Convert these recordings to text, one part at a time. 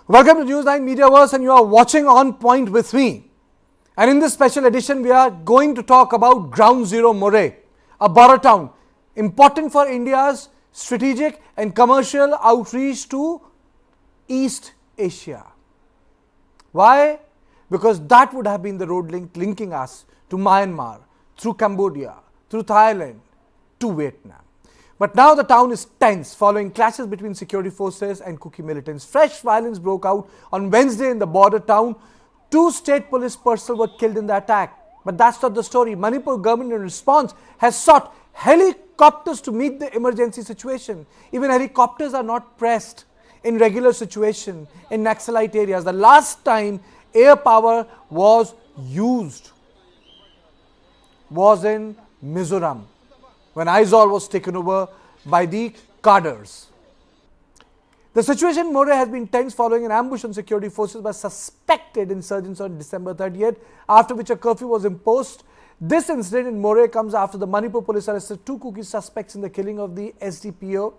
Welcome to News9 Mediaverse, and you are watching On Point with me. And in this special edition, we are going to talk about Ground Zero Moreh, a border town important for India's strategic and commercial outreach to East Asia. Why? Because that would have been the road linking us to Myanmar, through Cambodia, through Thailand, to Vietnam. But now the town is tense following clashes between security forces and Kuki militants. Fresh violence broke out on Wednesday in the border town. 2 state police personnel were killed in the attack. But that's not the story. Manipur government in response has sought helicopters to meet the emergency situation. Even helicopters are not pressed in regular situation in Naxalite areas. The last time air power was used was in Mizoram, when Aizawl was taken over by the cadres. The situation in Moreh has been tense following an ambush on security forces by suspected insurgents on December 30th, after which a curfew was imposed. This incident in Moreh comes after the Manipur police arrested 2 Kuki suspects in the killing of the SDPO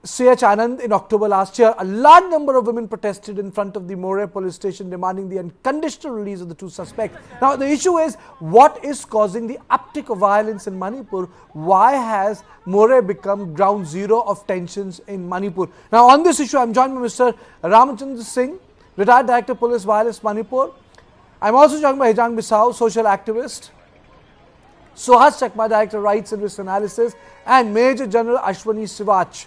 C.H. Anand in October last year. A large number of women protested in front of the Moreh police station demanding the unconditional release of the 2 suspects. Now the issue is, what is causing the uptick of violence in Manipur? Why has Moreh become ground zero of tensions in Manipur? Now on this issue, I am joined by Mr. Ramachandra Singh, retired Director Police Violence Manipur. I am also joined by Hejang Bisau, social activist, Suhas Chakma, Director Rights and Risk Analysis, and Major General Ashwani Sivach.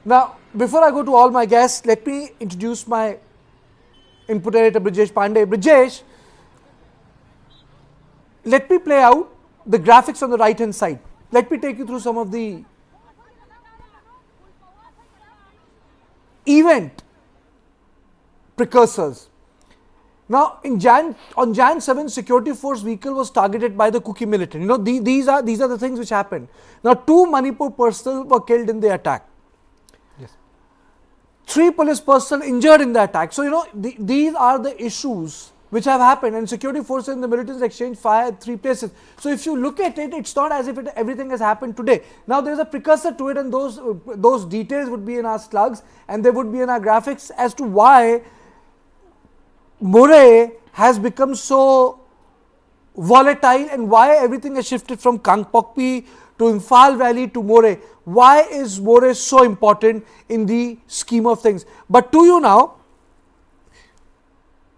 Now, before I go to all my guests, let me introduce my input editor, Brijesh Pandey. Brijesh, let me play out the graphics on the right hand side. Let me take you through some of the event precursors. Now, on Jan 7, security force vehicle was targeted by the Kuki militant. You know, these are the things which happened. Now, 2 Manipur personnel were killed in the attack. 3 police personnel injured in the attack. So, you know, these are the issues which have happened, and security forces and the militants exchanged fire at 3 places. So, if you look at it, it's not as if everything has happened today. Now, there is a precursor to it, and those details would be in our slugs and they would be in our graphics as to why Moreh has become so volatile and why everything has shifted from Kangpokpi to Imphal Valley to Moreh. Why is Moreh so important in the scheme of things? But to you now,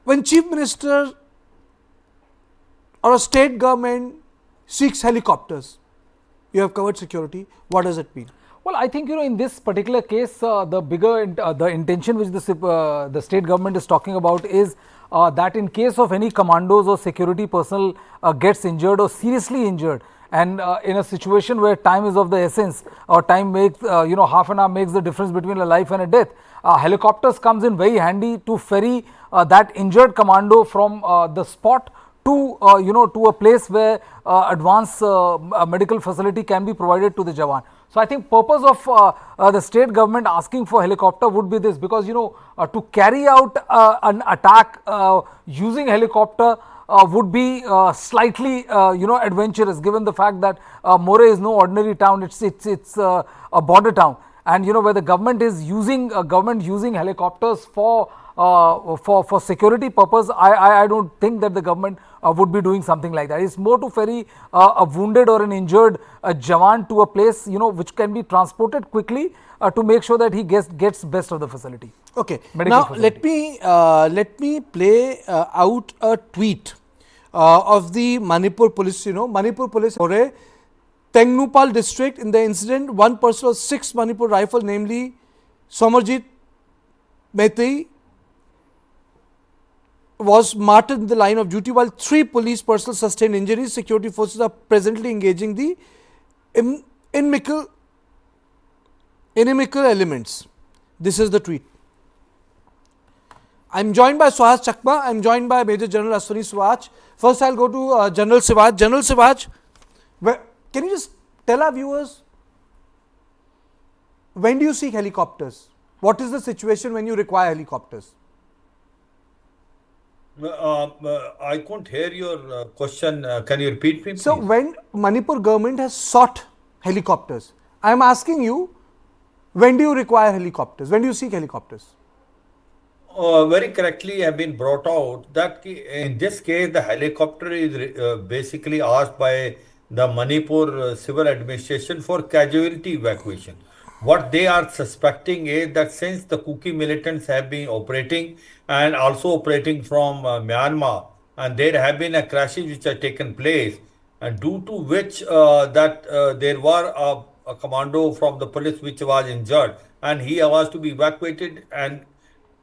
when Chief Minister or a state government seeks helicopters, you have covered security, what does it mean? Well, I think, you know, in this particular case, the intention which the state government is talking about is that in case of any commandos or security personnel gets injured or seriously injured, and in a situation where time is of the essence, or time makes, half an hour makes the difference between a life and a death, helicopters comes in very handy to ferry that injured commando from the spot to to a place where advanced medical facility can be provided to the Jawan. So I think purpose of the state government asking for helicopter would be this, because to carry out an attack using helicopter would be slightly adventurous, given the fact that Moreh is no ordinary town. It's a border town, and where the government is using helicopters for security purpose. I don't think that the government would be doing something like that. It's more to ferry a wounded or an injured Jawan to a place which can be transported quickly to make sure that he gets best of the facility. Okay. Now facility. let me play out a tweet of the Manipur police. Manipur police Moreh, Tengnoupal district. In the incident, 1 person of 6 Manipur rifle, namely Somarjit Meitei, was martyred in the line of duty, while 3 police personnel sustained injuries. Security forces are presently engaging the inimical elements. This is the tweet. I am joined by Suhas Chakma. I am joined by Major General Ashwani Sivach. First, I will go to General Sivach. General Sivach, can you just tell our viewers, when do you seek helicopters? What is the situation when you require helicopters? I couldn't hear your question. Can you repeat me, please? So, when Manipur government has sought helicopters, I am asking you, When do you require helicopters? When do you seek helicopters? Very correctly have been brought out that in this case the helicopter is basically asked by the Manipur civil administration for casualty evacuation. What they are suspecting is that since the Kuki militants have been operating and also operating from Myanmar, and there have been a crashes which have taken place, and due to which there were a commando from the police which was injured, and he was to be evacuated, and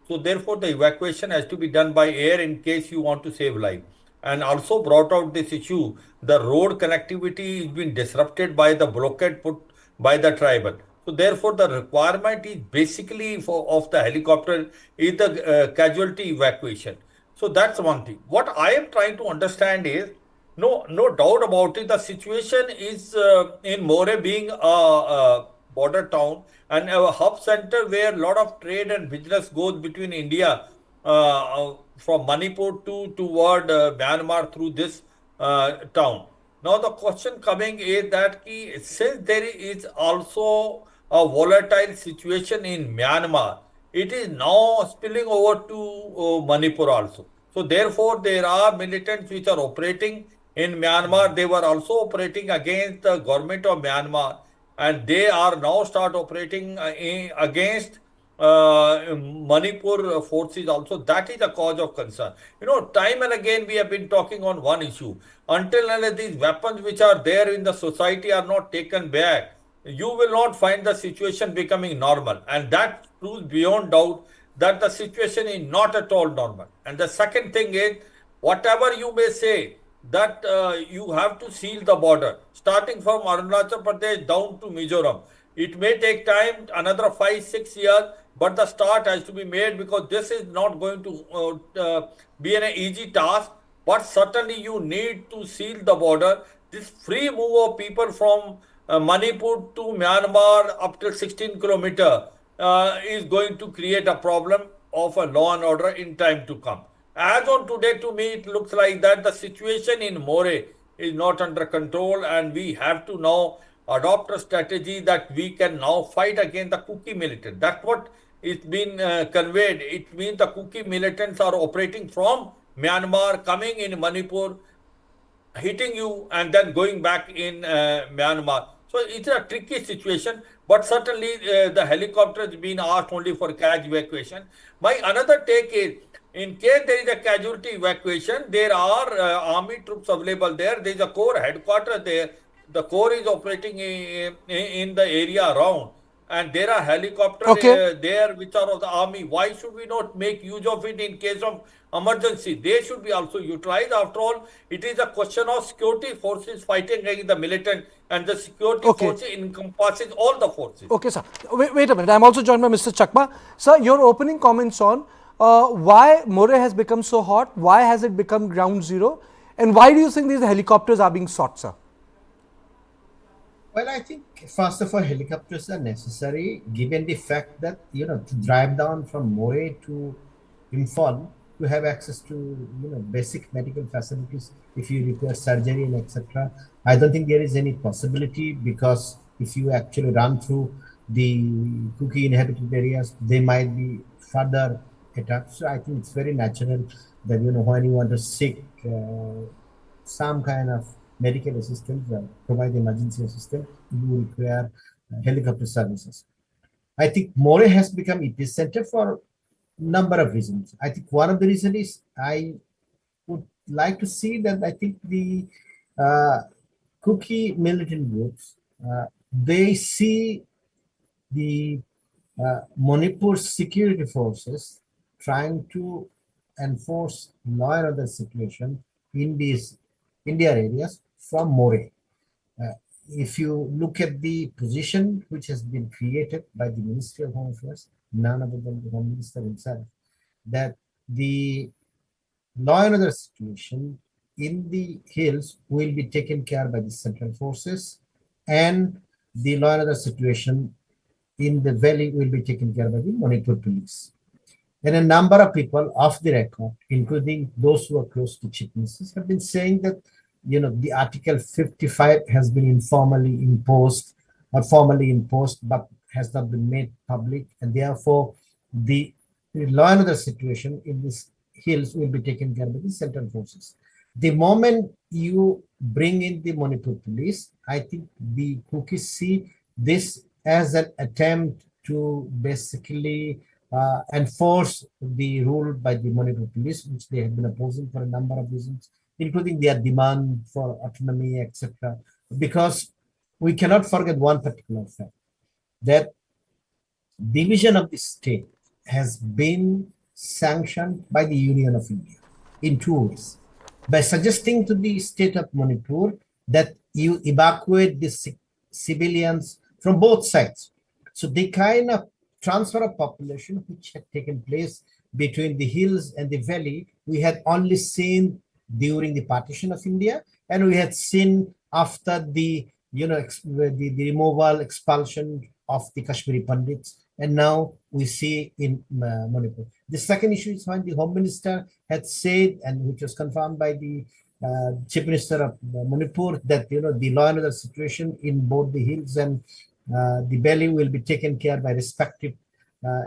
so therefore, the evacuation has to be done by air in case you want to save life. And also brought out this issue, the road connectivity is being disrupted by the blockade put by the tribal. So therefore, the requirement is basically for of the helicopter is the casualty evacuation. So that's one thing. What I am trying to understand is no doubt about it. The situation is in Moreh being a border town and a hub center where a lot of trade and business goes between India from Manipur to toward Myanmar through this town. Now the question coming is that since there is also a volatile situation in Myanmar, it is now spilling over to Manipur also. So therefore, there are militants which are operating in Myanmar. They were also operating against the government of Myanmar, and they are now start operating against Manipur forces also. That is a cause of concern. Time and again we have been talking on one issue. Until and unless these weapons which are there in the society are not taken back, you will not find the situation becoming normal. And that proves beyond doubt that the situation is not at all normal. And the second thing is, whatever you may say, that you have to seal the border, starting from Arunachal Pradesh down to Mizoram. It may take time, another 5-6 years, but the start has to be made because this is not going to be an easy task. But certainly you need to seal the border. This free move of people from Manipur to Myanmar up to 16 kilometer is going to create a problem of a law and order in time to come. As on today, to me, it looks like that the situation in Moreh is not under control, and we have to now adopt a strategy that we can now fight against the Kuki militant. That's what is been conveyed. It means the Kuki militants are operating from Myanmar, coming in Manipur, hitting you, and then going back in Myanmar. So it's a tricky situation, but certainly the helicopter has been asked only for cash evacuation. My another take is, in case there is a casualty evacuation, there are army troops available there. There is a corps headquarters there. The corps is operating in the area around, and there are helicopters there which are of the army. Why should we not make use of it in case of emergency? They should be also utilized. After all, it is a question of security forces fighting against the militant, and the security forces encompasses all the forces. Okay, sir. Wait a minute. I'm also joined by Mr. Chakma. Sir, your opening comments on why Moreh has become so hot, why has it become ground zero, and why do you think these helicopters are being sought, sir? Well, I think first of all, helicopters are necessary given the fact that, to drive down from Moreh to Imphal, to have access to, basic medical facilities if you require surgery and etc. I don't think there is any possibility, because if you actually run through the Kuki inhabited areas, they might be further attacks. So I think it's very natural that, when you want to seek some kind of medical assistance, provide emergency assistance, you require helicopter services. I think Moreh has become epicenter for number of reasons. I think one of the reasons is I would like to see that I think the Kuki militant groups, they see the Manipur security forces trying to enforce law and order situation in these India areas from Moreh. If you look at the position which has been created by the Ministry of Home Affairs, none other than the Home Minister himself, that the law and order situation in the hills will be taken care by the central forces, and the law and order situation in the valley will be taken care by the Manipur police. And a number of people off the record, including those who are close to chief ministers, have been saying that, the Article 55 has been informally imposed or formally imposed, but has not been made public, and therefore the law and order situation in these hills will be taken care of by the central forces. The moment you bring in the Manipur police, I think the Kukis see this as an attempt to basically enforce the rule by the Manipur police, which they have been opposing for a number of reasons, including their demand for autonomy, etc. Because we cannot forget one particular fact, that division of the state has been sanctioned by the Union of India in two ways. By suggesting to the state of Manipur that you evacuate the civilians from both sides. So the kind of transfer of population which had taken place between the hills and the valley, we had only seen during the partition of India, and we had seen after the the removal, expulsion of the Kashmiri Pandits, and now we see in Manipur. The second issue is when the Home Minister had said, and which was confirmed by the Chief Minister of Manipur, that the law and order situation in both the hills and the valley will be taken care by respective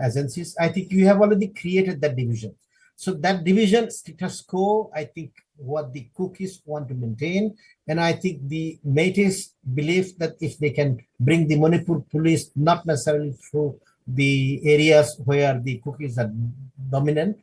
agencies. I think you have already created that division. So that division status quo, I think, what the Kukis want to maintain, and I think the Métis believe that if they can bring the Manipur police, not necessarily through the areas where the Kukis are dominant,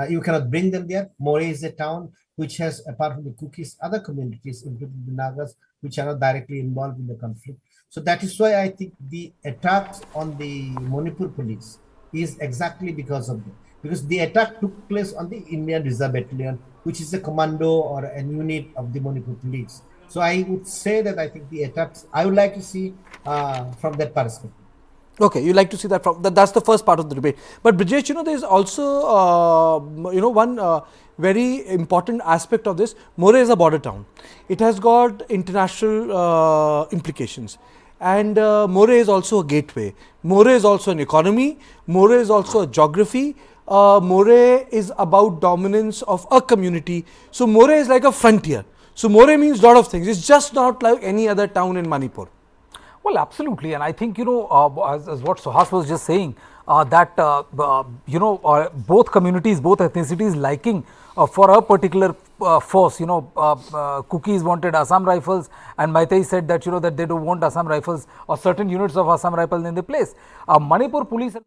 you cannot bring them there. Moreh is a town which has, apart from the Kukis, other communities, including the Nagas, which are not directly involved in the conflict. So that is why I think the attacks on the Manipur police is exactly because of that. Because the attack took place on the Indian Reserve Battalion, which is a commando or a unit of the Manipur police. So I would say that I think the attacks, I would like to see from that perspective. Okay, you like to see that from that's the first part of the debate. But Brijesh, there is also one very important aspect of this. Moreh is a border town. It has got international implications, and Moreh is also a gateway. Moreh is also an economy. Moreh is also a geography. Moreh is about dominance of a community. So Moreh is like a frontier. So Moreh means a lot of things. It's just not like any other town in Manipur. Well, absolutely, and I think as what Suhas was just saying, that both communities, both ethnicities liking for a particular force. Kukis wanted Assam Rifles, and Meitei said that that they don't want Assam Rifles or certain units of Assam Rifles in the place. Manipur police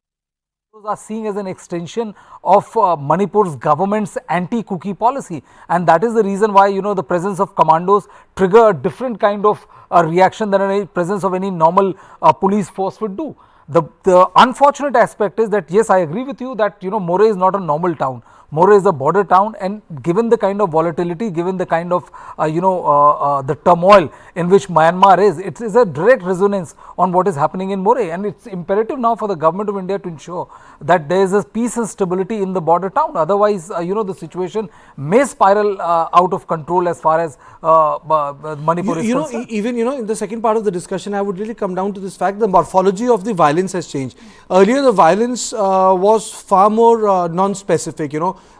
are seen as an extension of Manipur's government's anti-Kuki policy, and that is the reason why the presence of commandos trigger a different kind of reaction than any presence of any normal police force would do. The unfortunate aspect is that, yes, I agree with you that Moreh is not a normal town. Moreh is a border town, and given the kind of volatility, given the kind of the turmoil in which Myanmar is, it is a direct resonance on what is happening in Moreh, and it's imperative now for the government of India to ensure that there is a peace and stability in the border town. Otherwise, the situation may spiral out of control as far as Manipur is concerned. Even in the second part of the discussion, I would really come down to this fact: the morphology of the violence has changed. Earlier, the violence was far more non-specific.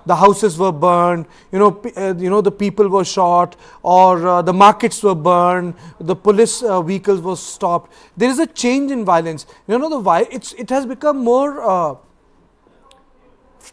The houses were burned, the people were shot, or the markets were burned, the police vehicles were stopped. There is a change in violence. It has become more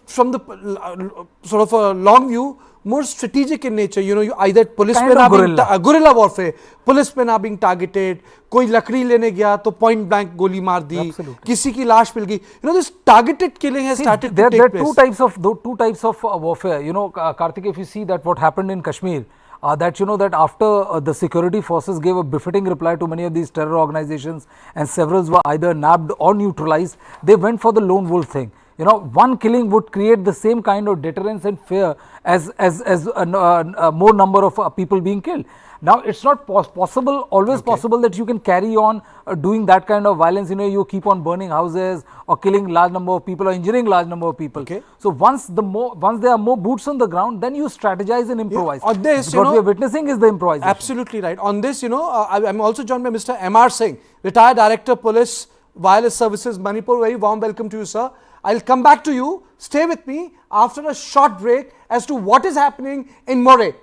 from the sort of a long view, more strategic in nature. You either policemen are being guerrilla warfare, policemen are being targeted. कोई लकड़ी लेने गया तो point blank गोली मार दी, किसी की लाश मिल गई. This targeted killing has started to take place. There are two types of warfare. Kartikeya, if you see that what happened in Kashmir, that after the security forces gave a befitting reply to many of these terror organizations, and several were either nabbed or neutralized, they went for the lone wolf thing. One killing would create the same kind of deterrence and fear as more number of people being killed. Now, it's not always possible that you can carry on doing that kind of violence. You keep on burning houses or killing large number of people or injuring large number of people. Okay. So once there are more boots on the ground, then you strategize and improvise. On this, what we are witnessing is the improvisation. Absolutely right. On this, I'm also joined by Mr. M.R. Singh, retired Director Police Wireless Services, Manipur. Very warm welcome to you, sir. I'll come back to you. Stay with me after a short break as to what is happening in Moreh.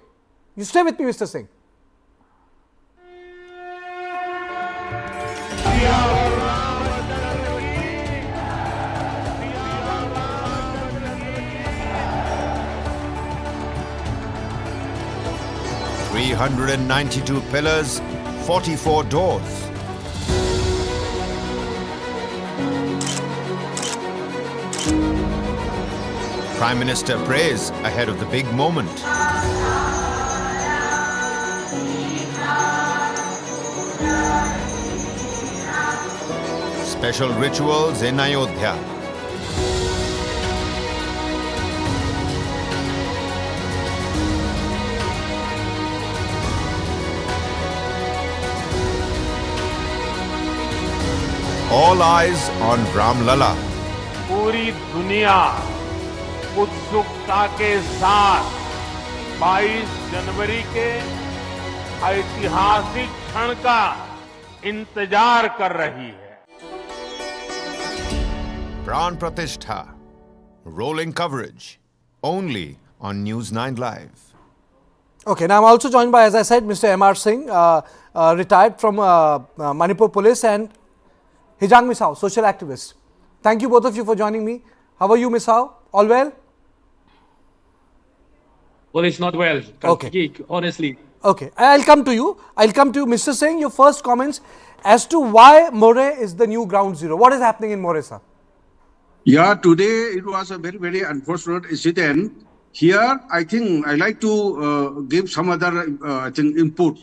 You stay with me, Mr. Singh. 392 pillars, 44 doors. Prime Minister prays ahead of the big moment. Special rituals in Ayodhya. All eyes on Ram Lala. पूरी दुनिया उत्सुकता के साथ 22 जनवरी के ऐतिहासिक क्षण का इंतजार कर रही है। Pran Pratishtha. Rolling coverage. Only on News9 Live. Okay, now I'm also joined by, as I said, Mr. M.R. Singh, retired from Manipur Police, and Hijang Misao, social activist. Thank you both of you for joining me. How are you, Misao? All well? Well, it's not well, Okay. honestly. Okay, I'll come to you. Mr. Singh, your first comments as to why Moreh is the new ground zero. What is happening in Moreh, sir? Yeah, today it was a very, very unfortunate incident. Here, I think I like to give some other input.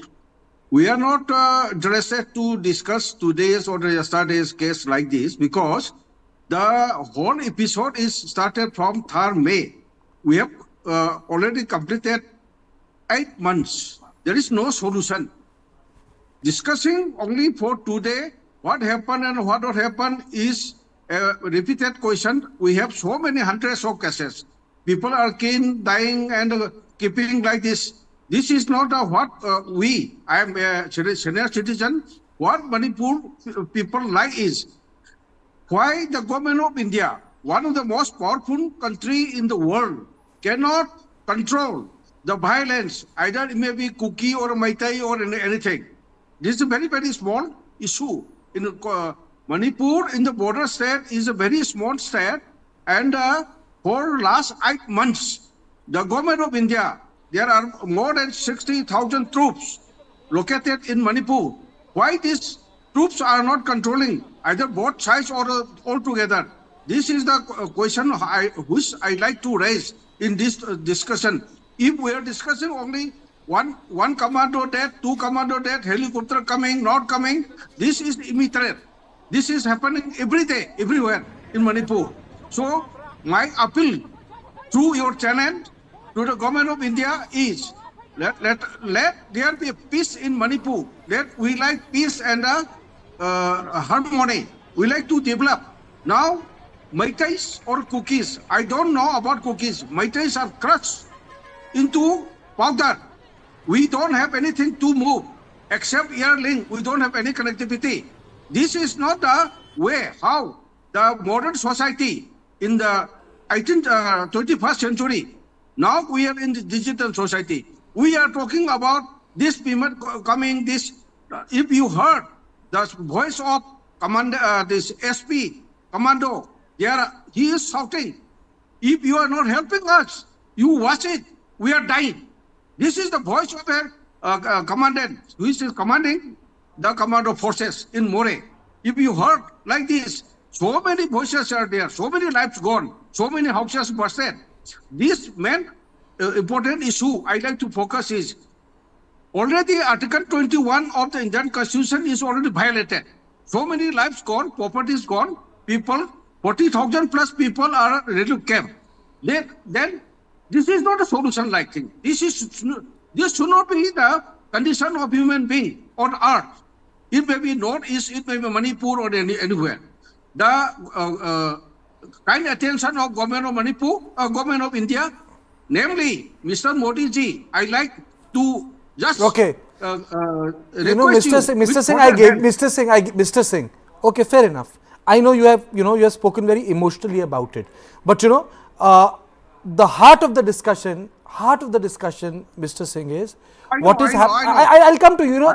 We are not interested to discuss today's or yesterday's case like this because the whole episode is started from 3rd May. We have already completed 8 months. There is no solution. Discussing only for today what happened and what not happened is a repeated question. We have so many hundreds of cases. People are killed, dying, and keeping like this. This is not what I am a senior citizen, what Manipur people like is why the government of India, one of the most powerful country in the world, cannot control the violence, either it may be Kuki or Maitai or anything. This is a very, very small issue. In Manipur, in the border state, is a very small state, and for last 8 months, the government of India, there are more than 60,000 troops located in Manipur. Why these troops are not controlling either both sides or all together? This is the question which I like to raise in this discussion. If we are discussing only one commando dead, 2 commando dead, helicopter coming, not coming, this is immaterial. This is happening every day, everywhere in Manipur. So my appeal through your channel to the government of India is let there be a peace in Manipur. That we like peace and harmony. We like to develop. Now, Maitais or Kukis, I don't know about Kukis. Maitais are crushed into powder. We don't have anything to move except air link. We don't have any connectivity. This is not the way how the modern society in the 21st century. Now we are in the digital society. We are talking about this payment coming. This, if you heard the voice of this SP commando, he is shouting. If you are not helping us, you watch it. We are dying. This is the voice of a commandant who is commanding the commando forces in Moreh. If you heard like this, so many voices are there, so many lives gone, so many houses busted. This main important issue I like to focus is already Article 21 of the Indian Constitution is already violated. So many lives gone, property is gone, people, 40,000 plus people are relocated. Then this is not a solution like thing. This should not be the condition of human being on earth. It may be Northeast, it may be Manipur or anywhere. The kind attention of government of Manipur, government of India, namely Mr. Modi ji, I like to just Okay. request Mr. Singh. Okay, fair enough. I know you have spoken very emotionally about it, but the heart of the discussion, Mr. Singh, is what is happening. I'll come to you.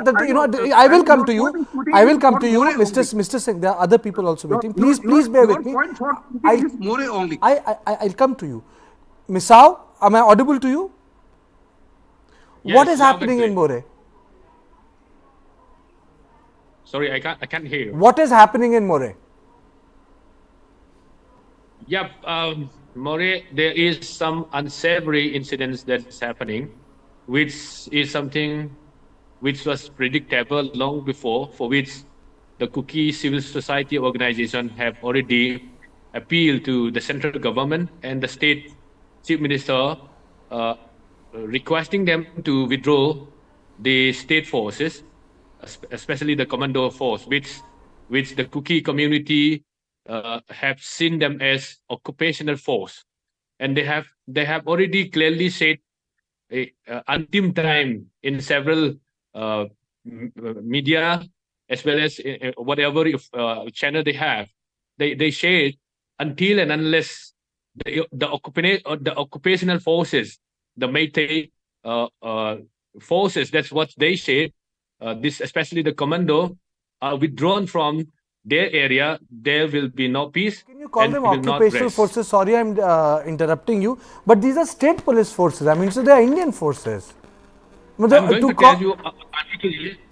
I will come to you. I will come to you, Mr. Singh. There are other people also waiting. Please bear with me. I'll come to you. Misao, am I audible to you? What is loud and happening in clear. Moreh? Sorry, I can't hear you. What is happening in Moreh? Yeah, Moreh, there is some unsavory incidents that's happening, which is something which was predictable long before, for which the Kuki civil society organization have already appealed to the central government and the state chief minister, uh, requesting them to withdraw the state forces, especially the commando force, which the Kuki community have seen them as occupational force, and they have already clearly said until time in several uh, media, as well as whatever channel they have. They say until and unless the occupational forces, the Meitei forces, that's what they say. This, especially the commando, are withdrawn from their area, there will be no peace. Can you call and them will not occupational rest. forces? Sorry, I'm interrupting you, but these are state police forces. I mean, so they are Indian forces. I'm going to tell you,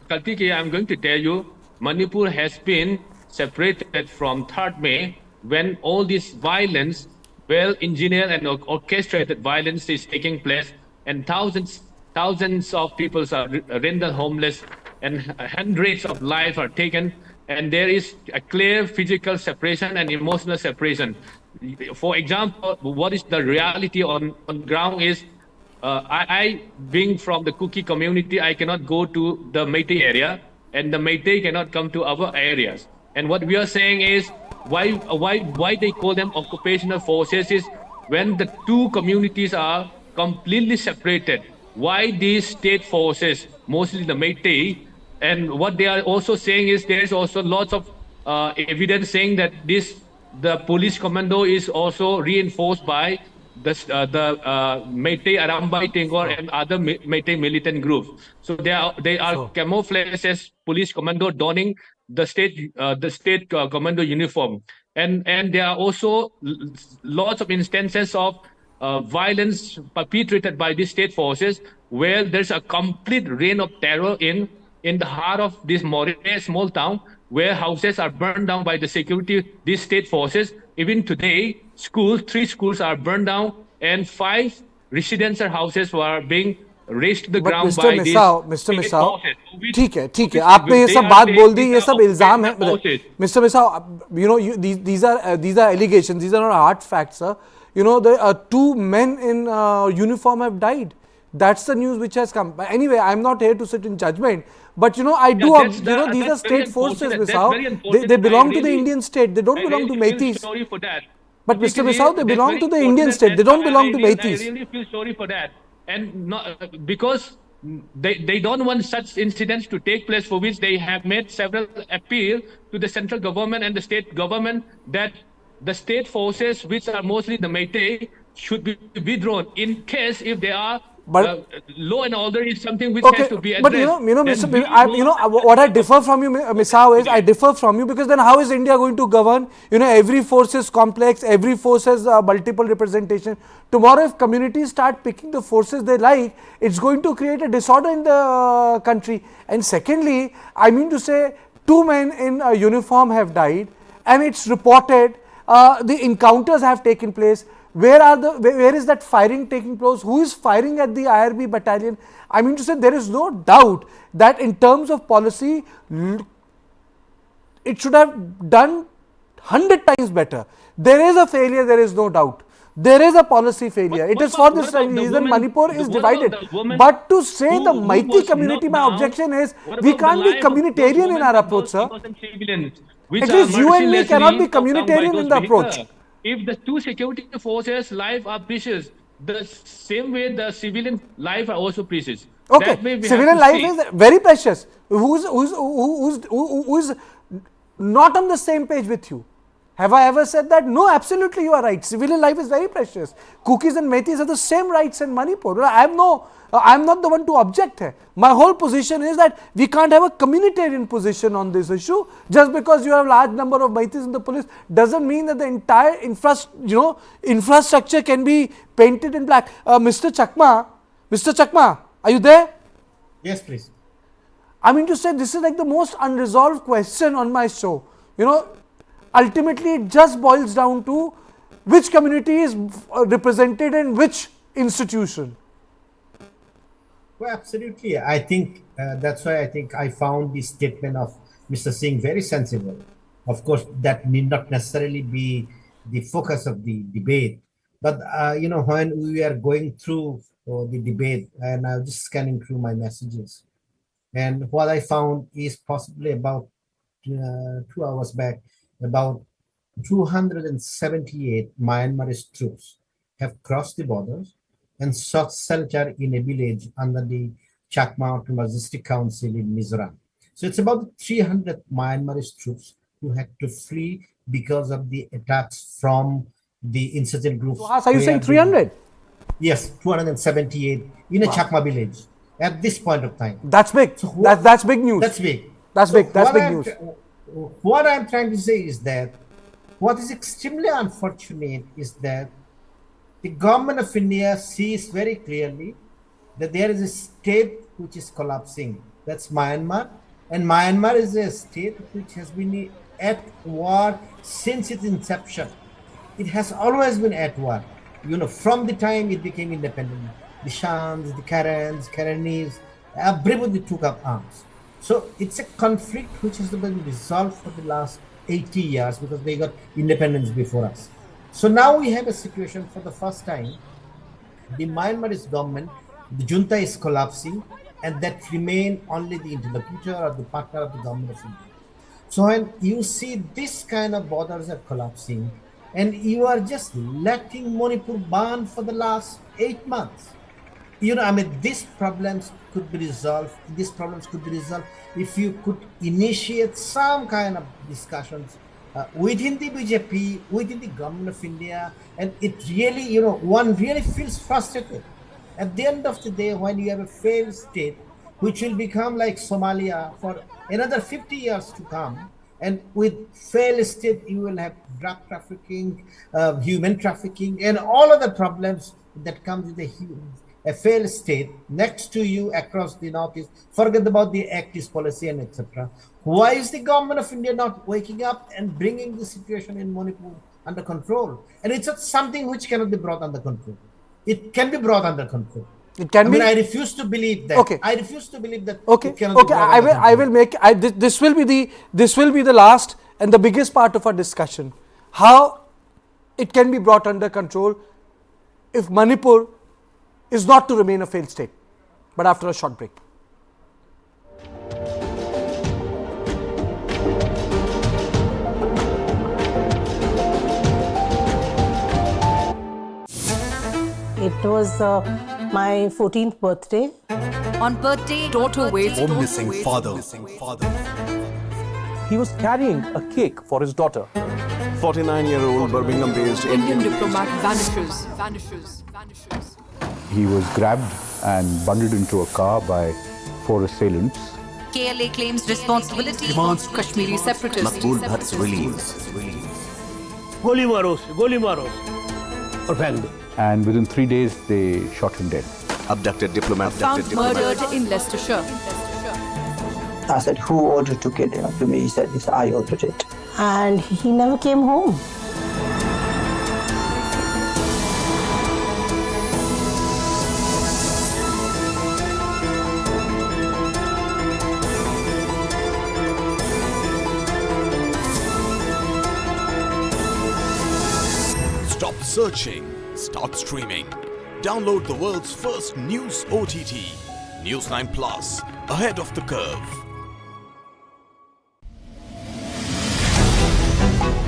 Kartikeya, I'm going to tell you, Manipur has been separated from 3rd May, when all this violence, well-engineered and orchestrated violence is taking place, and thousands of people are rendered homeless, and hundreds of lives are taken, and there is a clear physical separation and emotional separation. For example, what is the reality on ground is, I being from the Kuki community, I cannot go to the Meitei area, and the Meitei cannot come to our areas. And what we are saying is, why they call them occupational forces is, when the two communities are completely separated, why these state forces, mostly the Meitei, and what they are also saying is, there is also lots of evidence saying that the police commando is also reinforced by the Meitei Arambai Tengor and other Meitei militant groups. So they are camouflaged as police commando, donning the state commando uniform, and there are also lots of instances of violence perpetrated by these state forces, where there's a complete reign of terror in the heart of this Moreh small town, where houses are burned down by the security, these state forces. Even today, 3 schools are burned down, and 5 residential houses were being razed to the ground Mr. by these Mr. state Misao, forces. ठीक है आपने ये सब बात बोल दी, ये सब इल्जाम है Mr. Misao, you know, these are allegations, these are not hard facts, sir. You know, the 2 men in uniform have died. That's the news which has come. But anyway, I'm not here to sit in judgment, but you know, I do, you know, these are state forces, Misao. They belong to the Indian state, they don't belong to Meiteis. Sorry for that. But Mr. Misao, they belong to the Indian state, they don't belong to Meiteis. I really feel sorry for that. And not, because they don't want such incidents to take place, for which they have made several appeal to the central government and the state government, that the state forces, which are mostly the Meitei, should be withdrawn in case if they are law and order is something which has to be addressed. But you know, Mr. What I differ from you, Misao, is I differ from you, because then how is India going to govern? You know, every force is complex, every force has multiple representation. Tomorrow, if communities start picking the forces they like, it's going to create a disorder in the country. And secondly, I mean to say, 2 men in a uniform have died, and it's reported the encounters have taken place. Where is that firing taking place? Who is firing at the IRB battalion? I mean to say, there is no doubt that in terms of policy, it should have done 100 times better. There is a failure, there is no doubt. There is a policy failure. It is for this reason Manipur is divided. But to say the Meitei community, my objection is, we can't be communitarian in our approach, sir. At least you and me cannot be communitarian in the approach. If the 2 security forces' life are precious, the same way the civilian life are also precious. Okay, civilian life is very precious. Who's not on the same page with you? Have I ever said that? No, absolutely you are right. Civilian life is very precious. Kukis and Meiteis have the same rights in Manipur. I'm not the one to object here. My whole position is that we can't have a communitarian position on this issue. Just because you have a large number of Meiteis in the police doesn't mean that the entire infrastructure can be painted in black. Mr. Chakma, Are you there? Yes, please. I mean to say, this is like the most unresolved question on my show. You know, ultimately it just boils down to which community is represented in which institution. Well, absolutely. I think that's why I think I found the statement of Mr. Singh very sensible. Of course, that need not necessarily be the focus of the debate. But, you know, when we are going through the debate, and I was just scanning through my messages, and what I found is possibly about 2 hours back, about 278 Myanmarese troops have crossed the borders and sought shelter in a village under the Chakma Autonomous District Council in Mizoram. So it's about 300 Myanmarese troops who had to flee because of the attacks from the insurgent groups. So, are you saying 300? Yes, 278 in a Chakma village at this point of time. That's big. So that's big news. That's big. That's big. That's big news. What I'm trying to say is that what is extremely unfortunate is that the government of India sees very clearly that there is a state which is collapsing. That's Myanmar. And Myanmar is a state which has been at war since its inception. It has always been at war. You know, from the time it became independent, the Shans, the Karens, Karenis, everybody took up arms. So it's a conflict which has been resolved for the last 80 years because they got independence before us. So now we have a situation for the first time, the Myanmarese government, the junta is collapsing, and that remain only the interlocutor or the partner of the government of India. So when you see this kind of borders are collapsing, and you are just letting Manipur burn for the last 8 months, you know, I mean, these problems could be resolved. These problems could be resolved if you could initiate some kind of discussions within the BJP, within the government of India, and it really, you know, one really feels frustrated. At the end of the day, when you have a failed state, which will become like Somalia for another 50 years to come, and with failed state, you will have drug trafficking, human trafficking, and all other problems that comes with a failed state next to you across the northeast. Forget about the Act East policy and etc. Why is the government of India not waking up and bringing the situation in Manipur under control? And it's not something which cannot be brought under control. It can be brought under control. It can be. I refuse to believe that. Okay. I refuse to believe that. Okay. It cannot be brought under control. I will make. This will be the last and the biggest part of our discussion. How it can be brought under control if Manipur is not to remain a failed state. But after a short break. It was my 14th birthday. On birthday, daughter waits for missing father. He was carrying a cake for his daughter. 49-year-old Birmingham-based Indian diplomat vanishes. He was grabbed and bundled into a car by 4 assailants. KLA claims responsibility. Demands Kashmiri separatists. Makbul Bhatt's release. Goli maro. Or bang. And within 3 days, they shot him dead. Abducted diplomat. Found murdered in Leicestershire. I said, who ordered to kill him? To me, he said, yes, I ordered it. And he never came home. Stop searching. Start streaming. Download the world's first news OTT. News9 Plus. Ahead of the curve.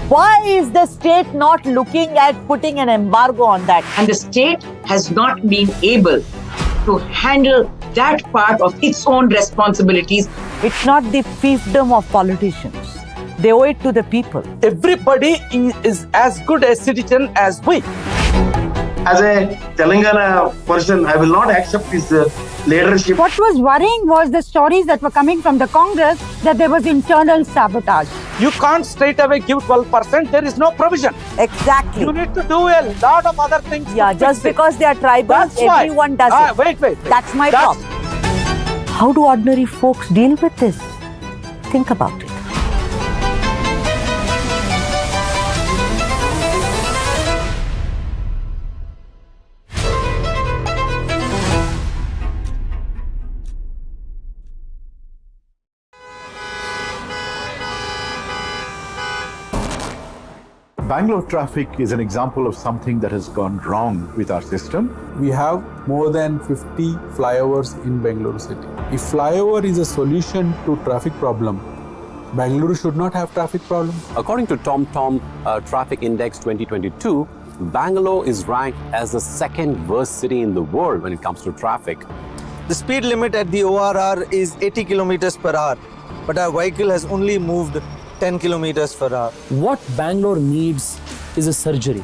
Why is the state not looking at putting an embargo on that? And the state has not been able to handle that part of its own responsibilities. It's not the fiefdom of politicians. They owe it to the people. Everybody is as good a citizen as we. As a Telangana person, I will not accept this leadership. What was worrying was the stories that were coming from the Congress that there was internal sabotage. You can't straight away give 12%. There is no provision. Exactly. You need to do a lot of other things. Yeah, just because they are tribal, everyone does it. Wait. That's my problem. How do ordinary folks deal with this? Think about it. Bangalore traffic is an example of something that has gone wrong with our system. We have more than 50 flyovers in Bangalore city. If flyover is a solution to traffic problem, Bangalore should not have traffic problem. According to TomTom Traffic Index 2022, Bangalore is ranked as the second worst city in the world when it comes to traffic. The speed limit at the ORR is 80 kilometers per hour, but our vehicle has only moved 10 kilometers per hour. What Bangalore needs is a surgery,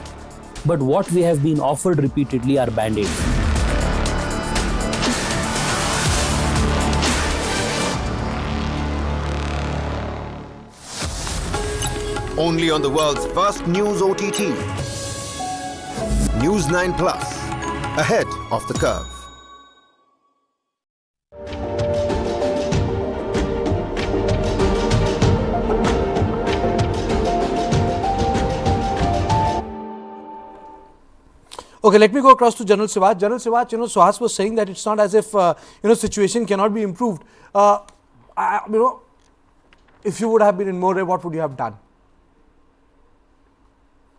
but what we have been offered repeatedly are band-aids. Only on the world's first news OTT. News9 Plus, ahead of the curve. Okay, let me go across to General Siwaj. General Siwaj, Suhas was saying that it's not as if, situation cannot be improved. If you would have been in Moreh, what would you have done?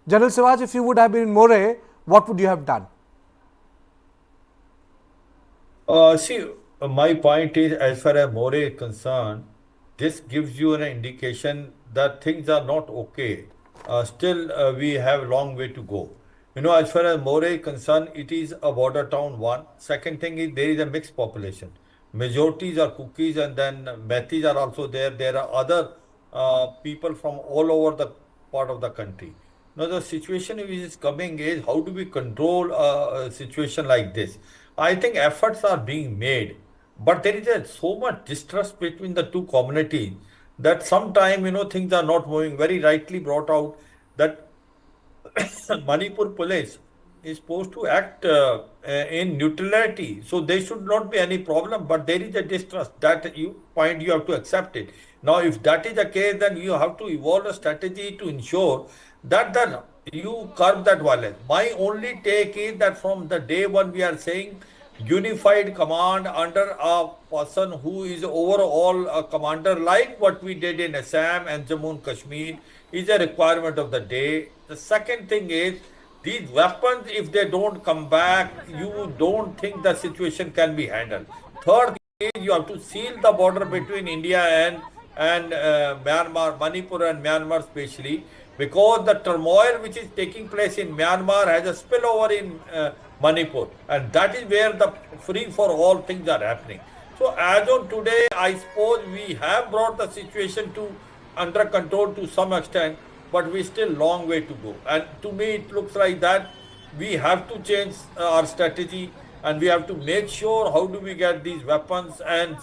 General Siwaj, if you would have been in Moreh, what would you have done? My point is, as far as Moreh is concerned, this gives you an indication that things are not okay. Still, we have a long way to go. As far as Moreh is concerned, it is a border town, one. Second thing is, there is a mixed population. Majorities are Kukis, and then Metis are also there. There are other people from all over the part of the country. Now, the situation which is coming is, how do we control a situation like this? I think efforts are being made, but there is so much distrust between the two communities that sometimes, things are not moving. Very rightly brought out that Manipur police is supposed to act in neutrality, so there should not be any problem, but there is a distrust that you have to accept it. Now, if that is the case, then you have to evolve a strategy to ensure that then you curb that violence. My only take is that from the day one we are saying unified command under a person who is overall a commander, like what we did in Assam and Jammu and Kashmir, is a requirement of the day. The second thing is, these weapons, if they don't come back, you don't think the situation can be handled. Third is, you have to seal the border between India and Myanmar, Manipur and Myanmar especially, because the turmoil which is taking place in Myanmar has a spillover in Manipur, and that is where the free for all things are happening. So as on today, I suppose we have brought the situation under control to some extent, but we still long way to go. And to me, it looks like that we have to change our strategy, and we have to make sure how do we get these weapons and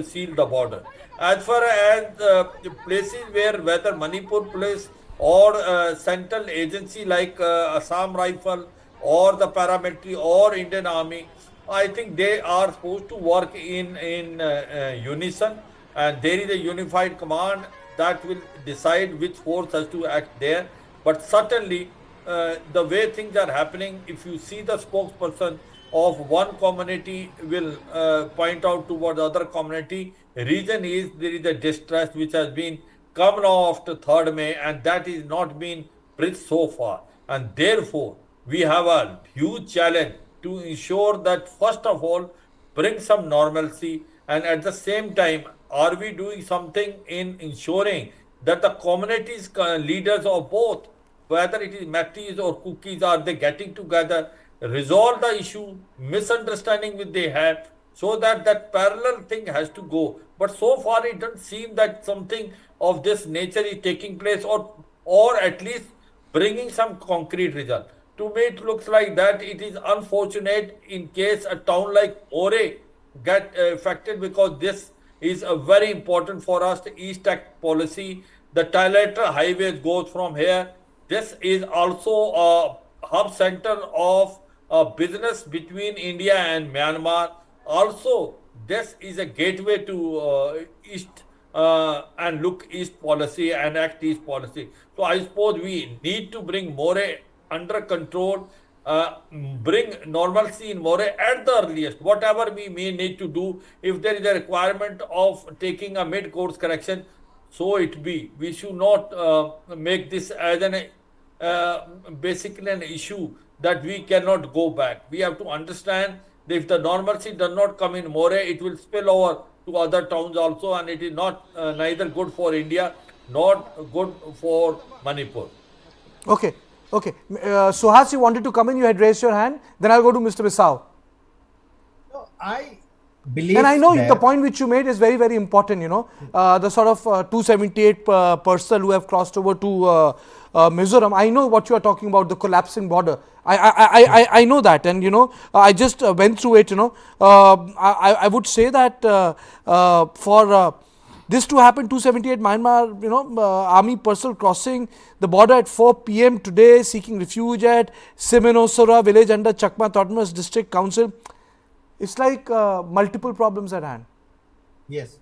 seal the border. As far as the places whether Manipur police or central agency like Assam Rifle or the paramilitary or Indian Army, I think they are supposed to work in unison, and there is a unified command that will decide which force has to act there. But certainly, the way things are happening, if you see the spokesperson of one community will point out toward the other community, reason is there is a distrust which has been come now after 3rd May, and that is not been bridged so far. And therefore, we have a huge challenge to ensure that, first of all, bring some normalcy, and at the same time, are we doing something in ensuring that the communities leaders of both, whether it is Metis or Kukis, are they getting together, resolve the issue, misunderstanding which they have, so that that parallel thing has to go. But so far it doesn't seem that something of this nature is taking place, or at least bringing some concrete result. To me, it looks like that it is unfortunate in case a town like Moreh get affected, because this is a very important for us, the East Act policy. The trilateral highways goes from here. This is also a hub center of business between India and Myanmar. Also, this is a gateway to East and look East policy and act East policy. So I suppose we need to bring Moreh under control, bring normalcy in Moreh at the earliest, whatever we may need to do. If there is a requirement of taking a mid-course correction, so it be. We should not make this as an basically an issue that we cannot go back. We have to understand that if the normalcy does not come in Moreh, it will spill over to other towns also, and it is not neither good for India, not good for Manipur. Okay, okay. Suhas, you wanted to come in, you had raised your hand. Then I'll go to Mr. Bisau. No, I believe, and I know that the point which you made is very, very important, you know, the sort of 278 personnel who have crossed over to Mizoram. I know what you are talking about, the collapsing border. I know that, and you know, I just went through it, you know. I would say that for this to happen, 278 Myanmar, you know, army personnel crossing the border at 4 p.m. today, seeking refuge at Simenosora village under Chakma Autonomous District Council. It's like multiple problems at hand. Yes,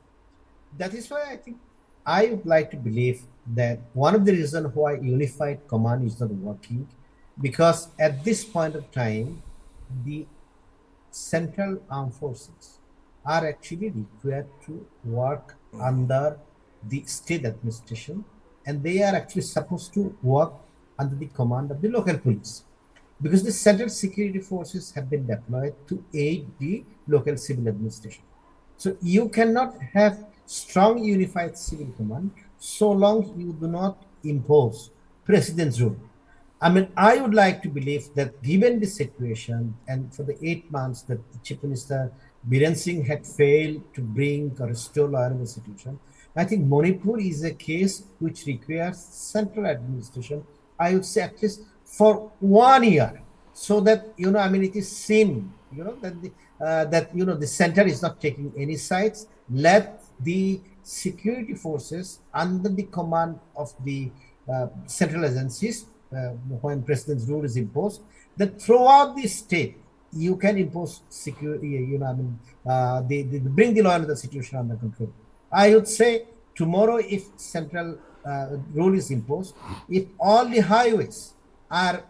that is why I think I would like to believe that one of the reasons why unified command is not working, because at this point of time, the central armed forces are actually required to work under the state administration, and they are actually supposed to work under the command of the local police, because the central security forces have been deployed to aid the local civil administration. So you cannot have strong unified civil command so long you do not impose president's rule. I mean, I would like to believe that given the situation, and for the 8 months that the Chief Minister Biren Singh had failed to bring or restore law and order situation, I think Manipur is a case which requires central administration, I would say at least for 1 year, so that, you know, I mean, it is seen, you know, that the center is not taking any sides. Let the security forces under the command of the central agencies, when president's rule is imposed, that throughout the state you can impose security, you know, I mean, they bring the law and the situation under control. I would say tomorrow, if central rule is imposed, if all the highways are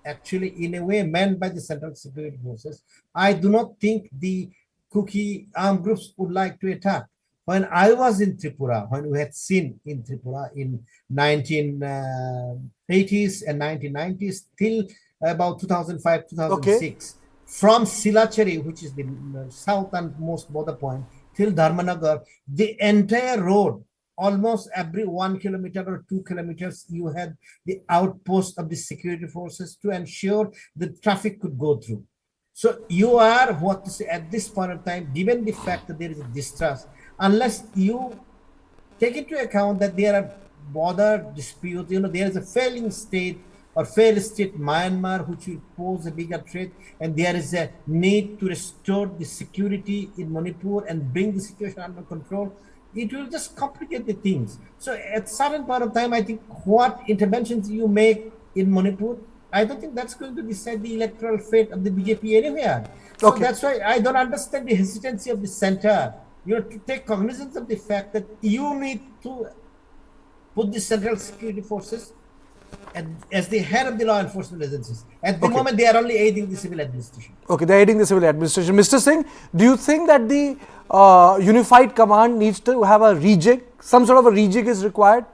actually in a way manned by the central security forces, I do not think the Kuki armed groups would like to attack. When I was in Tripura, when we had seen in Tripura in 1980s and 1990s till about 2005, 2006, from Silachari, which is the southernmost border point, till Dharmanagar, the entire road, almost every 1 kilometer or 2 kilometers, you had the outpost of the security forces to ensure the traffic could go through. So you are, what to say, at this point of time, given the fact that there is a distrust, unless you take into account that there are border disputes, you know, there is a failing state or failed state Myanmar, which will pose a bigger threat, and there is a need to restore the security in Manipur and bring the situation under control, it will just complicate the things. So at certain point of time, I think what interventions you make in Manipur, I don't think that's going to decide the electoral fate of the BJP anywhere. So that's why I don't understand the hesitancy of the center, you know, to take cognizance of the fact that you need to put the central security forces as the head of the law enforcement agencies. At the moment, they are only aiding the civil administration. Okay, they are aiding the civil administration. Mr. Singh, do you think that the unified command needs to have a rejig? Some sort of a rejig is required?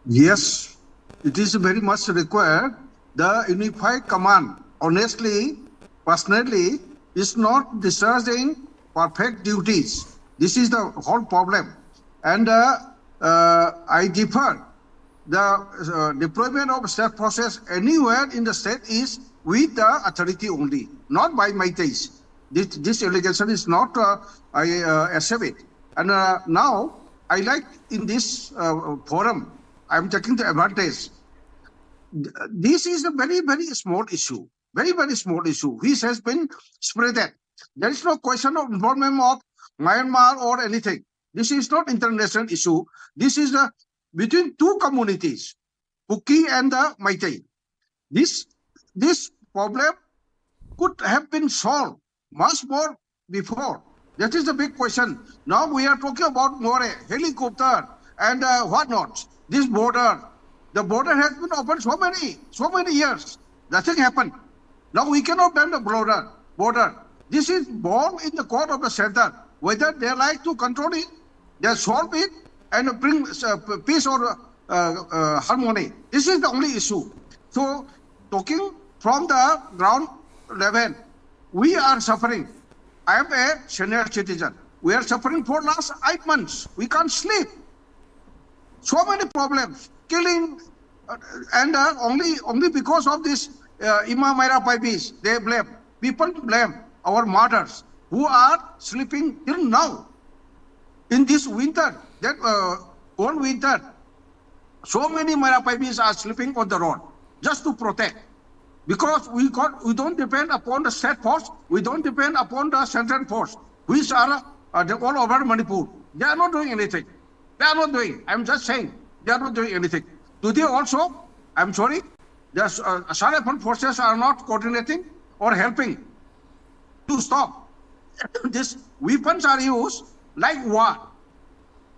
Yes, it is very much required. The unified command, honestly, personally, is not discharging perfect duties. This is the whole problem. And I differ. The deployment of state forces anywhere in the state is with the authority only, not by my taste. This allegation is not, I accept it. And now, I like in this forum, I'm taking the advantage. This is a very, very small issue, which has been spreaded There is no question of involvement of Myanmar or anything. This is not international issue. This is between two communities, Kuki and the Meitei. This problem could have been solved much more before. That is the big question. Now we are talking about Moreh, helicopter, and whatnot. This border, the border has been open so many years. Nothing happened. Now we cannot ban the border. This is born in the court of the center. Whether they like to control it, they solve it, and bring peace or harmony. This is the only issue. So, talking from the ground level, we are suffering. I am a senior citizen. We are suffering for last 8 months. We can't sleep. So many problems, killing, and only because of this Imam Maira Paibis, they blame. People blame our martyrs who are sleeping till now. In this winter, that cold winter, so many Maira Paibis are sleeping on the road just to protect. Because we don't depend upon the state force, we don't depend upon the central force, which are all over Manipur. They are not doing anything. They are not doing. I'm just saying, they are not doing anything. Today also, I'm sorry, the Sharma forces are not coordinating or helping to stop. These weapons are used like what?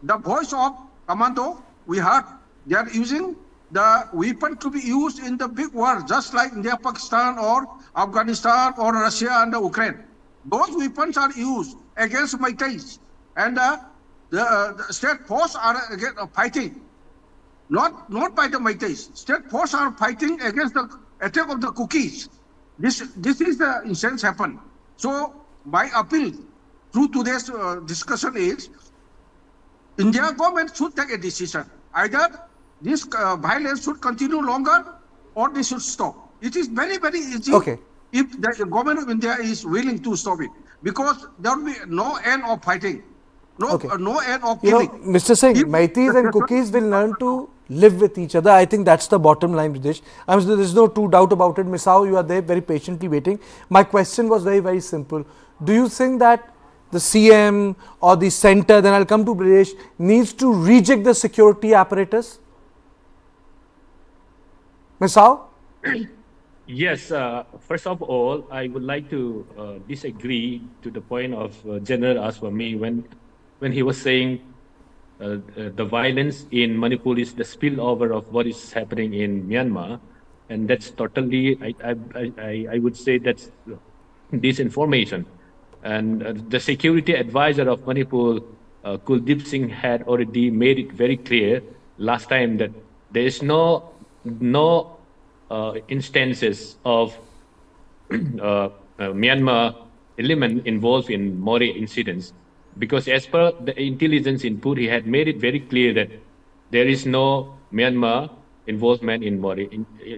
The voice of commando, we heard, they are using the weapon to be used in the big war, just like India, Pakistan, or Afghanistan, or Russia and Ukraine. Those weapons are used against Meiteis, and the state force are fighting, not by the Meiteis. State force are fighting against the attack of the Kukis. This is the incidents happen. So my appeal through today's discussion is, India government should take a decision. Either this violence should continue longer or they should stop. It is very, very easy if the government of India is willing to stop it, because there will be no end of fighting, no end of killing. Mr. Singh, Meiteis and Kukis will learn to live with each other. I think that's the bottom line, Ridesh. There is no two doubt about it. Misao, you are there very patiently waiting. My question was very, very simple. Do you think that the CM or the center, then I'll come to Ridesh, needs to reject the security apparatus? Misao? Yes, first of all, I would like to disagree to the point of General Aswami when he was saying the violence in Manipur is the spillover of what is happening in Myanmar, and that's totally, I would say that's disinformation. And the security advisor of Manipur, Kuldeep Singh, had already made it very clear last time that there is no instances of Myanmar element involved in Moreh incidents, because as per the intelligence input, he had made it very clear that there is no Myanmar involvement in Moreh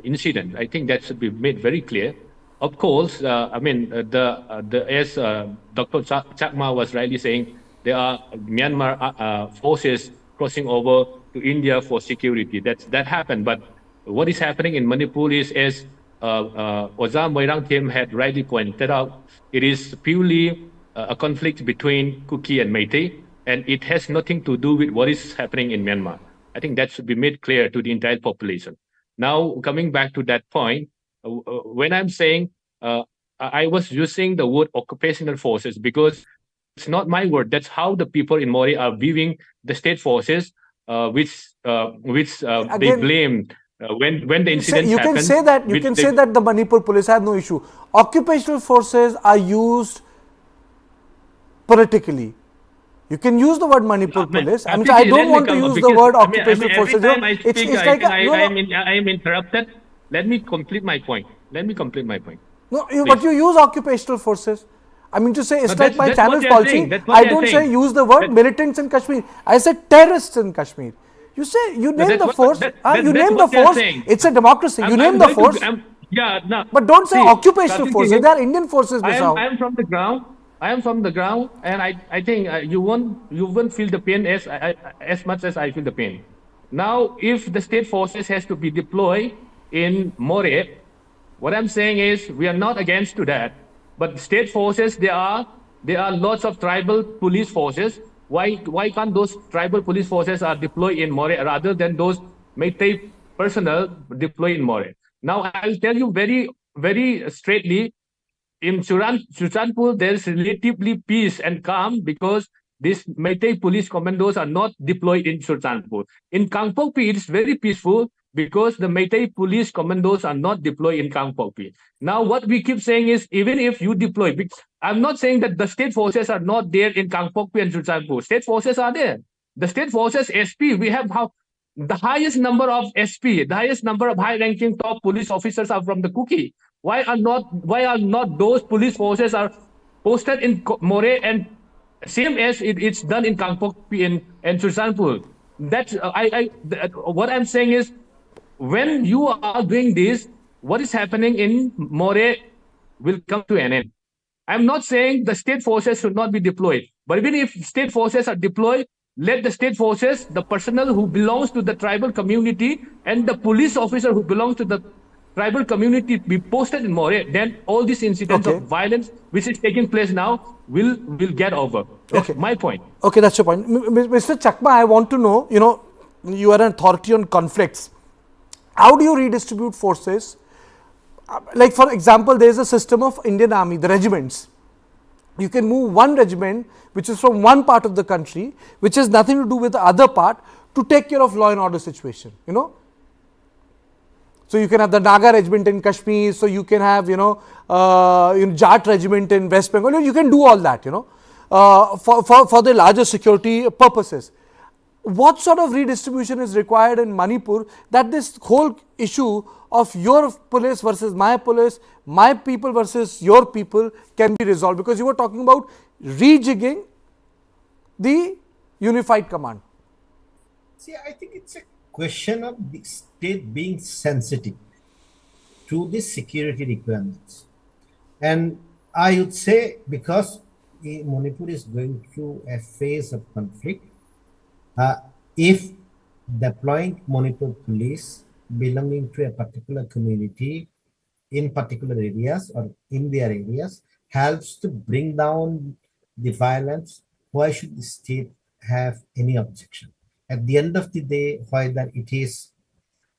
incident. I think that should be made very clear. Of course, I mean, as Dr. Chakma was rightly saying, there are Myanmar forces crossing over to India for security. That happened, but what is happening in Manipur is, as Ozam Moirangthiem had rightly pointed out, it is purely a conflict between Kuki and Meitei, and it has nothing to do with what is happening in Myanmar. I think that should be made clear to the entire population. Now, coming back to that point, when I'm saying I was using the word occupational forces because it's not my word. That's how the people in Moreh are viewing the state forces, which they blame when the incident happened. You can say that the Manipur police have no issue. Occupational forces are used politically. You can use the word Manipur police. I don't want to use the word occupational forces. Every time I speak, I am interrupted. Let me complete my point. No, but you use occupational forces. I mean to say, it's like my channel's policy. I don't say use the word militants in Kashmir. I said terrorists in Kashmir. You say, you name the force. You name the force. It's a democracy. You name the force. But don't say occupational forces. They are Indian forces. I am from the ground. And I think you won't feel the pain as much as I feel the pain. Now, if the state forces has to be deployed in Moreh, what I'm saying is we are not against to that. But state forces, there are lots of tribal police forces. Why can't those tribal police forces are deployed in Moreh rather than those Meitei personnel deployed in Moreh? Now I'll tell you very, very straightly, in Suranpur, there is relatively peace and calm because these Meitei police commandos are not deployed in Suranpur. In Kangpokpi, it's very peaceful because the Meitei police commandos are not deployed in Kangpokpi. Now, what we keep saying is, even if you deploy, I'm not saying that the state forces are not there in Kangpokpi and Suranpur. State forces are there. The state forces, SP, we have the highest number of SP, the highest number of high-ranking top police officers are from the Kuki. Why are not those police forces are posted in Moreh and same as it's done in Kangpokpi and Susanpur? That's what I'm saying is, when you are doing this, what is happening in Moreh will come to an end. I'm not saying the state forces should not be deployed, but even if state forces are deployed, let the state forces, the personnel who belongs to the tribal community and the police officer who belongs to the tribal community be posted in Moreh. Then all these incidents of violence which is taking place now will get over. That's my point. Okay, that's your point. Mr. Chakma, I want to know, you are an authority on conflicts. How do you redistribute forces? Like, for example, there is a system of Indian Army, the regiments. You can move one regiment, which is from one part of the country, which has nothing to do with the other part, to take care of law and order situation, So you can have the Naga regiment in Kashmir, so you can have, Jat regiment in West Bengal, you can do all that, for the larger security purposes. What sort of redistribution is required in Manipur that this whole issue of your police versus my people versus your people can be resolved? Because you were talking about rejigging the unified command. See, I think it's a question of the state being sensitive to the security requirements. And I would say, because Manipur is going through a phase of conflict, if deploying Manipur police belonging to a particular community in particular areas or in their areas helps to bring down the violence, why should the state have any objection? At the end of the day, whether it is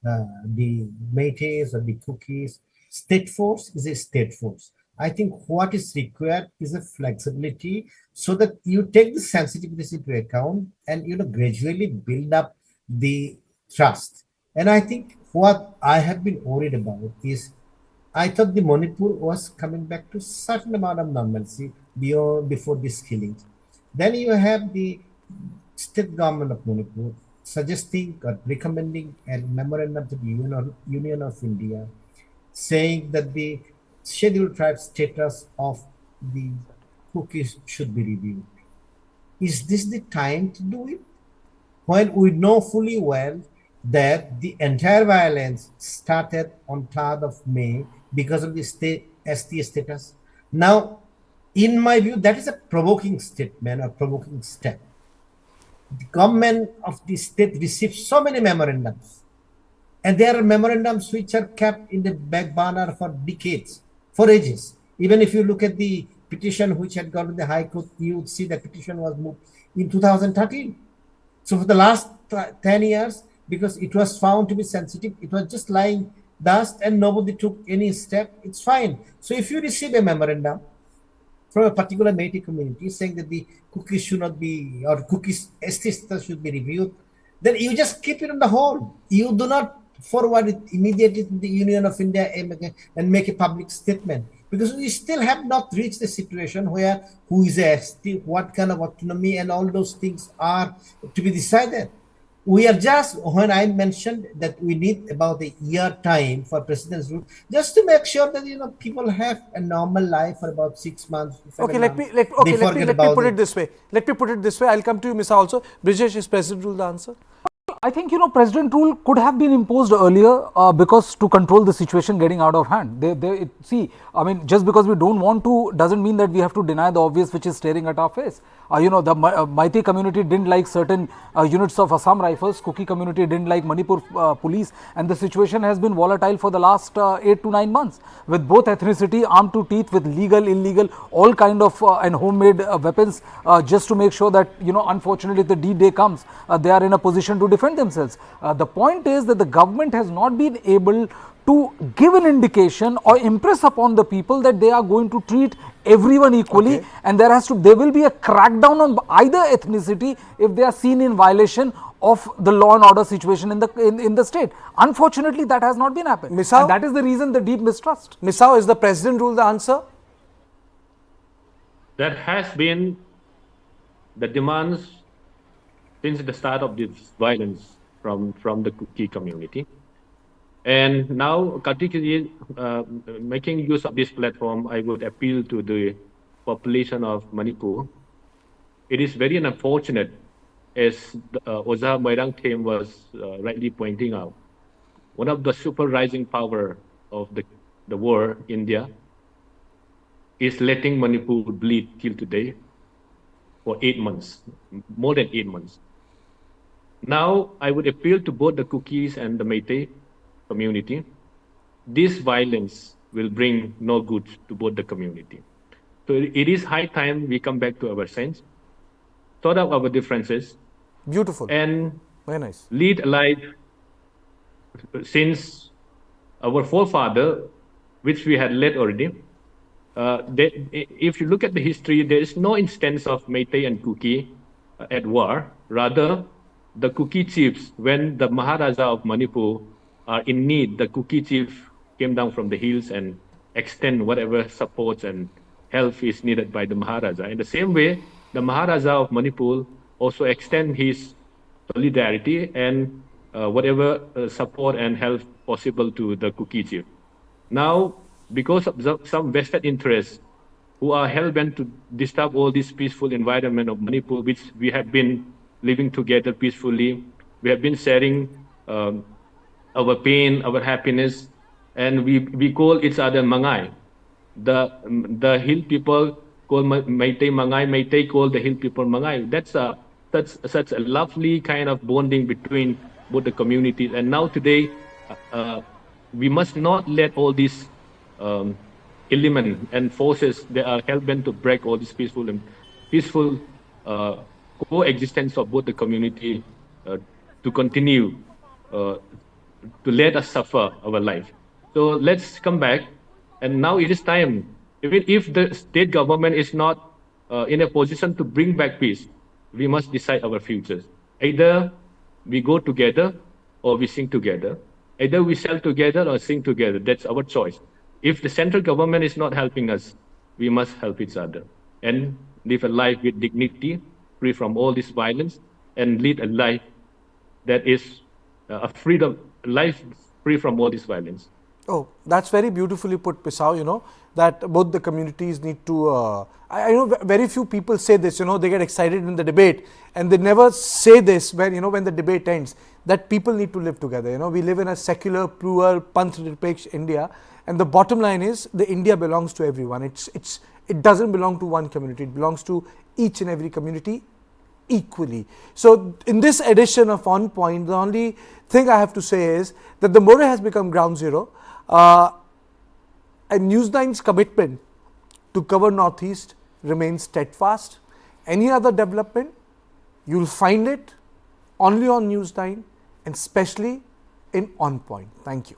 the Meiteis or the Kukis, state force is a state force. I think what is required is a flexibility so that you take the sensitivities into account and gradually build up the trust. And I think what I have been worried about is, I thought the Manipur was coming back to certain amount of normalcy before this killing. Then you have the state government of Manipur suggesting or recommending a memorandum to the Union of India, saying that the scheduled tribe status of the Kukis should be reviewed. Is this the time to do it? When we know fully well that the entire violence started on 3rd of May because of the state ST status. Now, in my view, that is a provoking statement, a provoking step. The government of the state receives so many memorandums, and there are memorandums which are kept in the back burner for decades, for ages. Even if you look at the petition which had gone to the High Court, you would see the petition was moved in 2013. So for the last 10 years, because it was found to be sensitive, it was just lying dust and nobody took any step, it's fine. So if you receive a memorandum from a particular Meitei community saying that the cookies should not be, or cookies status should be reviewed, then you just keep it on the hold. You do not forward it immediately to the Union of India and make a public statement, because we still have not reached the situation where who is a ST, what kind of autonomy and all those things are to be decided. We are just, when I mentioned that we need about a year time for president's rule, just to make sure that people have a normal life for about 6 months. Okay, let me put it this way. Let me put it this way. I'll come to you, Misa, also. Brijesh, is president rule the answer? I think, president rule could have been imposed earlier because to control the situation getting out of hand. Just because we don't want to doesn't mean that we have to deny the obvious which is staring at our face. The Meitei community didn't like certain units of Assam Rifles, Kuki community didn't like Manipur police, and the situation has been volatile for the last 8 to 9 months with both ethnicity armed to teeth with legal, illegal, all kind of and homemade weapons just to make sure that, unfortunately, if the D-Day comes, they are in a position to defend themselves. The point is that the government has not been able to give an indication or impress upon the people that they are going to treat everyone equally, and there will be a crackdown on either ethnicity if they are seen in violation of the law and order situation in the state. Unfortunately, that has not been happened. And that is the reason the deep mistrust. Misao, is the president rule the answer? That has been the demands since the start of this violence from the Kuki community. And now, Kartikeya, making use of this platform, I would appeal to the population of Manipur. It is very unfortunate, as Oza Moirang team was rightly pointing out, one of the super rising power of the world, India, is letting Manipur bleed till today for 8 months, more than 8 months. Now, I would appeal to both the Kukis and the Meitei community. This violence will bring no good to both the community. So it is high time we come back to our sense, sort out our differences. Beautiful. And very nice. Lead a life since our forefather, which we had led already. If you look at the history, there is no instance of Meitei and Kuki at war. Rather, the Kuki chiefs, when the Maharaja of Manipur are in need, the Kuki chief came down from the hills and extend whatever supports and help is needed by the Maharaja. In the same way, the Maharaja of Manipur also extend his solidarity and whatever support and help possible to the Kuki chief. Now, because of some vested interests who are hell-bent to disturb all this peaceful environment of Manipur, which we have been living together peacefully, we have been sharing our pain, our happiness, and we call each other Mangai. The hill people call Meitei Mangai, Meitei call the hill people Mangai. That's such a lovely kind of bonding between both the communities. And now today, we must not let all these elements and forces that are hell-bent to break all this peaceful coexistence of both the community to continue to let us suffer our life. So let's come back. And now it is time, even if the state government is not in a position to bring back peace, we must decide our futures. Either we go together or we sing together. Either we sell together or sing together. That's our choice. If the central government is not helping us, we must help each other and live a life with dignity, free from all this violence, and lead a life that is a freedom, life free from all this violence. Oh, that's very beautifully put, Pisau, that both the communities need to, I know very few people say this, they get excited in the debate and they never say this when, when the debate ends, that people need to live together. We live in a secular, plural, panth-nirpeksh India, and the bottom line is the India belongs to everyone. It doesn't belong to one community, it belongs to each and every community equally. So in this edition of On Point, the only thing I have to say is that the Moreh has become ground zero. And News9's commitment to cover Northeast remains steadfast. Any other development, you'll find it only on News9 and especially in On Point. Thank you.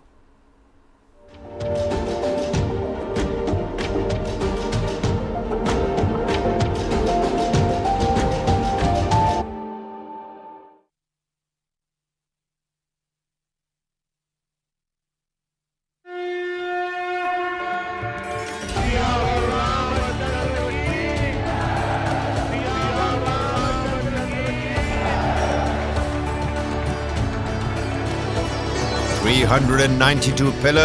$392 pillars.